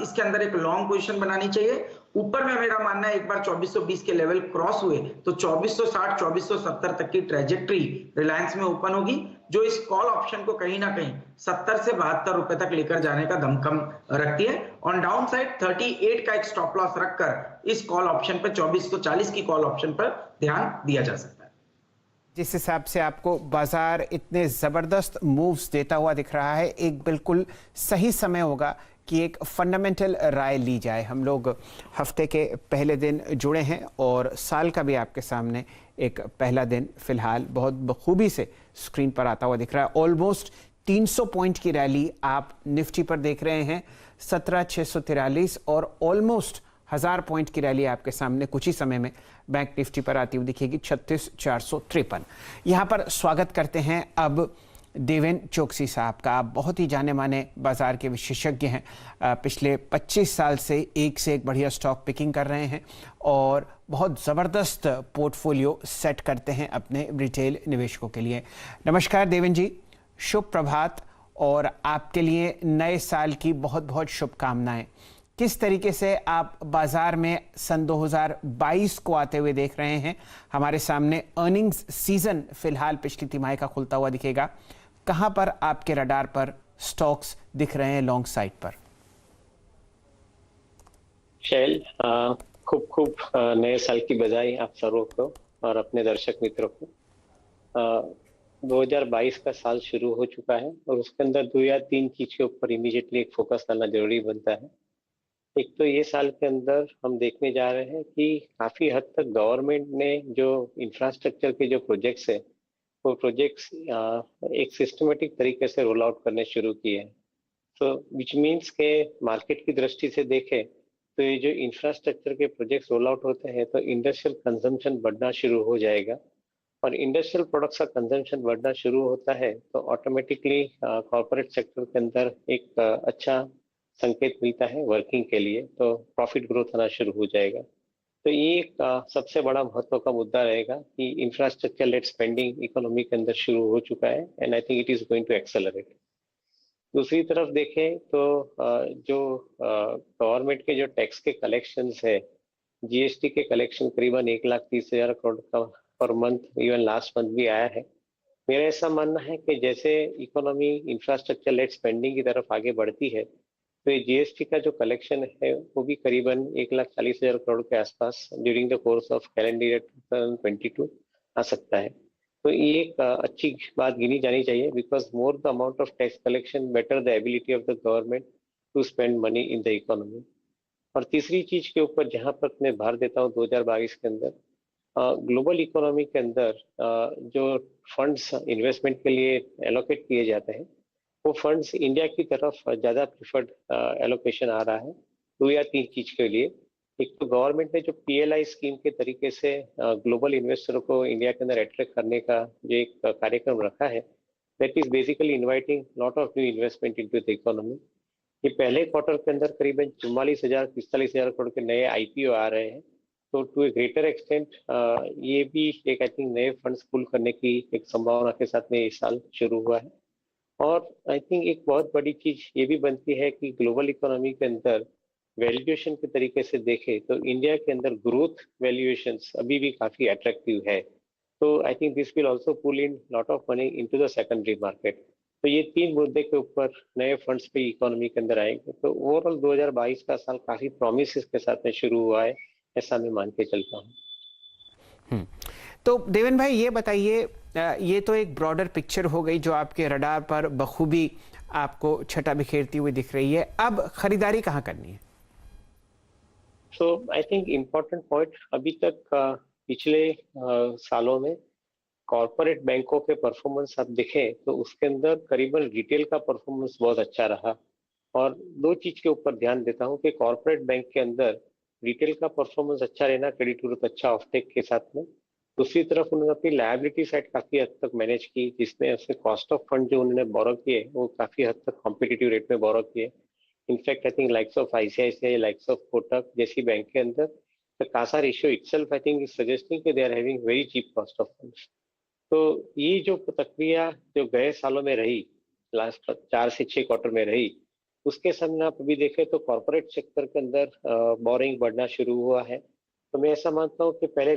इसके अंदर एक लॉन्ग पोजीशन बनानी चाहिए। ऊपर में मेरा मानना है एक बार 2420 के लेवल क्रॉस हुए तो 2460 2470 तक की ट्रेजेक्ट्री रिलायंस में ओपन होगी, जो इस कॉल ऑप्शन को कहीं ना कहीं 70 से 72 रुपए तक लेकर जाने का दमखम रखती है। ऑन डाउन साइड 38 का एक स्टॉप लॉस रखकर इस कॉल ऑप्शन पर 2440 की कॉल ऑप्शन पर ध्यान दिया जा सकता है। जिस हिसाब से आपको बाजार इतने ज़बरदस्त मूव्स देता हुआ दिख रहा है, एक बिल्कुल सही समय होगा कि एक फंडामेंटल राय ली जाए। हम लोग हफ्ते के पहले दिन जुड़े हैं और साल का भी आपके सामने एक पहला दिन फिलहाल बहुत बखूबी से स्क्रीन पर आता हुआ दिख रहा है। ऑलमोस्ट 300 पॉइंट की रैली आप निफ्टी पर देख रहे हैं, 17,643, और ऑलमोस्ट 1000 पॉइंट की रैली आपके सामने कुछ ही समय में बैंक निफ्टी पर आती हुई दिखेगी, 36,453। यहाँ पर स्वागत करते हैं अब देवेन चोकसी साहब का। आप बहुत ही जाने माने बाजार के विशेषज्ञ हैं, पिछले 25 साल से एक बढ़िया स्टॉक पिकिंग कर रहे हैं और बहुत ज़बरदस्त पोर्टफोलियो सेट करते हैं अपने रिटेल निवेशकों के लिए। नमस्कार देवेन जी, शुभ प्रभात और आपके लिए नए साल की बहुत बहुत शुभकामनाएं। किस तरीके से आप बाजार में सन 2022 को आते हुए देख रहे हैं? हमारे सामने अर्निंग्स सीजन फिलहाल पिछली तिमाही का खुलता हुआ दिखेगा। कहां पर आपके रडार पर स्टॉक्स दिख रहे हैं लॉन्ग साइड पर? शैल, खूब खूब नए साल की बधाई आप सर्वों को और अपने दर्शक मित्रों को। 2022 का साल शुरू हो चुका है और उसके अंदर 2 या 3 चीज के ऊपर इमीडिएटली एक फोकस करना जरूरी बनता है। एक तो ये साल के अंदर हम देखने जा रहे हैं कि काफी हद तक गवर्नमेंट ने जो इंफ्रास्ट्रक्चर के जो प्रोजेक्ट्स है वो प्रोजेक्ट्स एक सिस्टमेटिक तरीके से रोल आउट करने शुरू किए हैं। तो विच मीन्स के मार्केट की दृष्टि से देखें तो ये जो इंफ्रास्ट्रक्चर के प्रोजेक्ट्स रोल आउट होते हैं तो इंडस्ट्रियल कंजम्पशन बढ़ना शुरू हो जाएगा, और इंडस्ट्रियल प्रोडक्ट्स का कंजम्पशन बढ़ना शुरू होता है तो ऑटोमेटिकली कॉर्पोरेट सेक्टर के अंदर एक अच्छा संकेत मिलता है वर्किंग के लिए, तो प्रॉफिट ग्रोथ आना शुरू हो जाएगा। तो ये एक सबसे बड़ा महत्व का मुद्दा रहेगा कि इंफ्रास्ट्रक्चर लेड स्पेंडिंग इकोनॉमी के अंदर शुरू हो चुका है and I think it is going to accelerate. दूसरी तरफ देखें तो जो गवर्नमेंट के जो टैक्स के कलेक्शंस है, जीएसटी के कलेक्शन करीबन 1,30,000 करोड़ का per month, even last month भी आया है। मेरा ऐसा मानना है कि जैसे इकोनॉमी इंफ्रास्ट्रक्चर लेड स्पेंडिंग की तरफ आगे बढ़ती है तो ये जीएसटी का जो कलेक्शन है वो भी करीबन 1,40,000 करोड़ के आसपास during the course of calendar year 2022 आ सकता है। तो ये एक अच्छी बात गिनी जानी चाहिए, because more the amount of tax collection better the ability of the government to spend money in the economy. और तीसरी चीज के ऊपर जहां पर मैं भार देता हूँ 2022 के अंदर, ग्लोबल इकोनॉमी के अंदर जो फंड्स इन्वेस्टमेंट के लिए एलोकेट किए जाते हैं वो फंड्स इंडिया की तरफ ज्यादा प्रिफर्ड एलोकेशन आ रहा है 2 या 3 चीज के लिए। एक तो गवर्नमेंट ने जो पीएलआई स्कीम के तरीके से ग्लोबल इन्वेस्टरों को इंडिया के अंदर अट्रैक्ट करने का जो एक कार्यक्रम रखा है, that is basically inviting lot of new investment into the economy. ये पहले क्वार्टर के अंदर करीबन 44,000-45,000 करोड़ के नए आईपीओ आ रहे हैं, तो टू ए ग्रेटर एक्सटेंट ये भी एक आई थिंक नए फंड्स पुल करने की एक संभावना के साथ में इस साल शुरू हुआ है। और आई थिंक एक बहुत बड़ी चीज ये भी बनती है कि ग्लोबल इकोनॉमी के अंदर वैल्यूएशन के तरीके से देखें तो इंडिया के अंदर ग्रोथ वैल्यूएशंस अभी भी काफी अट्रैक्टिव है। तो I think this will also pull in lot of money into the secondary market. तो ये 3 मुद्दे के ऊपर नए फंड्स भी इकोनॉमी के अंदर आएंगे। तो ओवरऑल 2022 का साल काफी प्रोमिसेस के साथ में शुरू हुआ है, ऐसा मैं मान के चलता हूँ। तो देवेन भाई ये बताइए, ये तो एक ब्रॉडर पिक्चर हो गई जो आपके रडार पर बखूबी आपको छटा बिखेरती हुई दिख रही है। अब खरीदारी कहाँ करनी है? सो आई थिंक इम्पोर्टेंट पॉइंट, अभी तक पिछले सालों में कॉर्पोरेट बैंकों के परफॉर्मेंस आप देखें तो उसके अंदर करीबन रिटेल का परफॉर्मेंस बहुत अच्छा रहा। और 2 चीज के ऊपर ध्यान देता हूँ कि कॉर्पोरेट बैंक के अंदर रिटेल का परफॉर्मेंस अच्छा रहना, क्रेडिट ग्रोथ अच्छा ऑफटेक के साथ में। दूसरी तरफ उन्होंने अपनी लायबिलिटी साइड काफी हद तक मैनेज की, जिसमें उससे कॉस्ट ऑफ फंड जो उन्होंने बोरो किए वो काफी हद तक कॉम्पिटिटिव रेट में बोरो किए। In fact I think likes of ICICI, likes of Kotak जैसी बैंक के अंदर the CASA ratio itself I think is suggesting कि they are having very cheap cost of funds. तो ये जो प्रक्रिया जो गए सालों में रही, लास्ट 4 से 6 क्वार्टर में रही, उसके सामने आप अभी देखें तो कॉर्पोरेट सेक्टर के अंदर बोरिंग बढ़ना शुरू हुआ है। तो मैं ऐसा मानता हूँ कि पहले